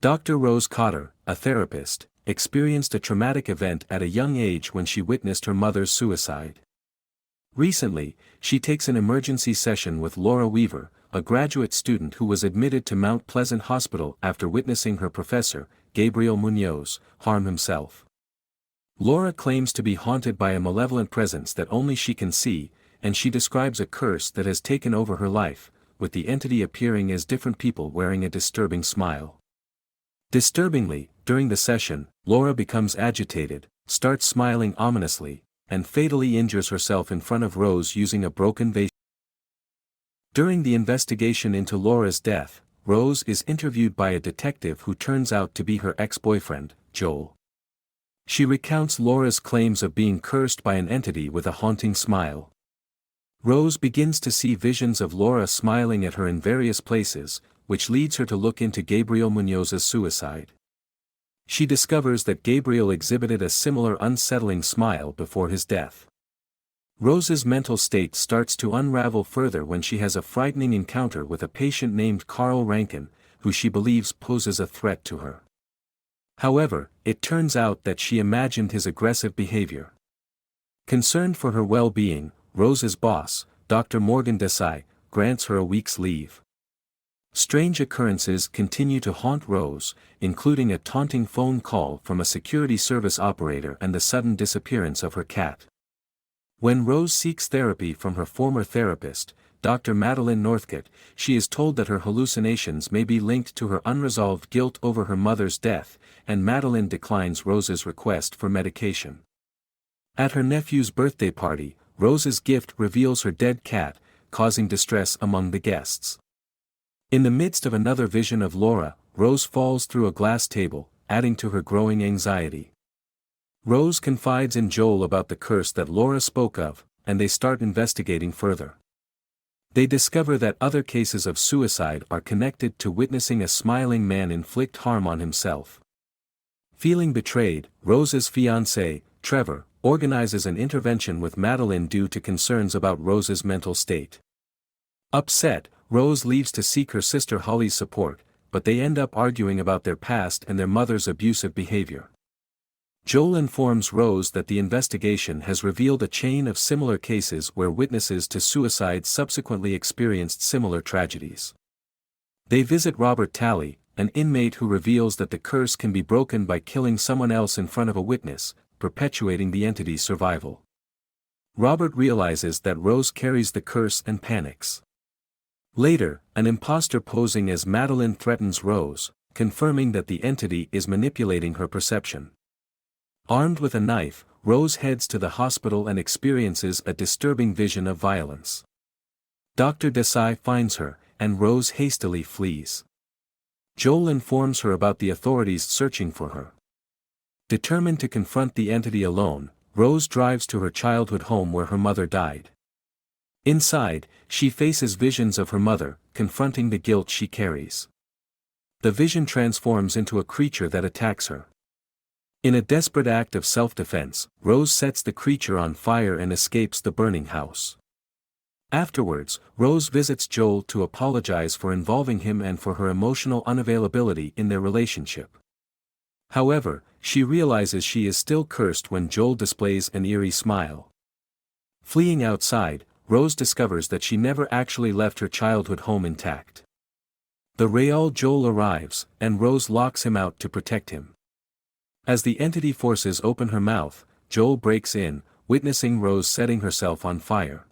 Dr. Rose Cotter, a therapist, experienced a traumatic event at a young age when she witnessed her mother's suicide. Recently, she takes an emergency session with Laura Weaver, a graduate student who was admitted to Mount Pleasant Hospital after witnessing her professor, Gabriel Munoz, harm himself. Laura claims to be haunted by a malevolent presence that only she can see, and she describes a curse that has taken over her life, with the entity appearing as different people wearing a disturbing smile. Disturbingly, during the session, Laura becomes agitated, starts smiling ominously, and fatally injures herself in front of Rose using a broken vase. During the investigation into Laura's death, Rose is interviewed by a detective who turns out to be her ex-boyfriend, Joel. She recounts Laura's claims of being cursed by an entity with a haunting smile. Rose begins to see visions of Laura smiling at her in various places, which leads her to look into Gabriel Munoz's suicide. She discovers that Gabriel exhibited a similar unsettling smile before his death. Rose's mental state starts to unravel further when she has a frightening encounter with a patient named Carl Rankin, who she believes poses a threat to her. However, it turns out that she imagined his aggressive behavior. Concerned for her well-being, Rose's boss, Dr. Morgan Desai, grants her a week's leave. Strange occurrences continue to haunt Rose, including a taunting phone call from a security service operator and the sudden disappearance of her cat. When Rose seeks therapy from her former therapist, Dr. Madeline Northcott, she is told that her hallucinations may be linked to her unresolved guilt over her mother's death, and Madeline declines Rose's request for medication. At her nephew's birthday party, Rose's gift reveals her dead cat, causing distress among the guests. In the midst of another vision of Laura, Rose falls through a glass table, adding to her growing anxiety. Rose confides in Joel about the curse that Laura spoke of, and they start investigating further. They discover that other cases of suicide are connected to witnessing a smiling man inflict harm on himself. Feeling betrayed, Rose's fiancé, Trevor, organizes an intervention with Madeline due to concerns about Rose's mental state. Upset, Rose leaves to seek her sister Holly's support, but they end up arguing about their past and their mother's abusive behavior. Joel informs Rose that the investigation has revealed a chain of similar cases where witnesses to suicide subsequently experienced similar tragedies. They visit Robert Talley, an inmate who reveals that the curse can be broken by killing someone else in front of a witness, perpetuating the entity's survival. Robert realizes that Rose carries the curse and panics. Later, an imposter posing as Madeline threatens Rose, confirming that the entity is manipulating her perception. Armed with a knife, Rose heads to the hospital and experiences a disturbing vision of violence. Dr. Desai finds her, and Rose hastily flees. Joel informs her about the authorities searching for her. Determined to confront the entity alone, Rose drives to her childhood home where her mother died. Inside, she faces visions of her mother, confronting the guilt she carries. The vision transforms into a creature that attacks her. In a desperate act of self-defense, Rose sets the creature on fire and escapes the burning house. Afterwards, Rose visits Joel to apologize for involving him and for her emotional unavailability in their relationship. However, she realizes she is still cursed when Joel displays an eerie smile. Fleeing outside, Rose discovers that she never actually left her childhood home intact. The real Joel arrives, and Rose locks him out to protect him. As the entity forces open her mouth, Joel breaks in, witnessing Rose setting herself on fire.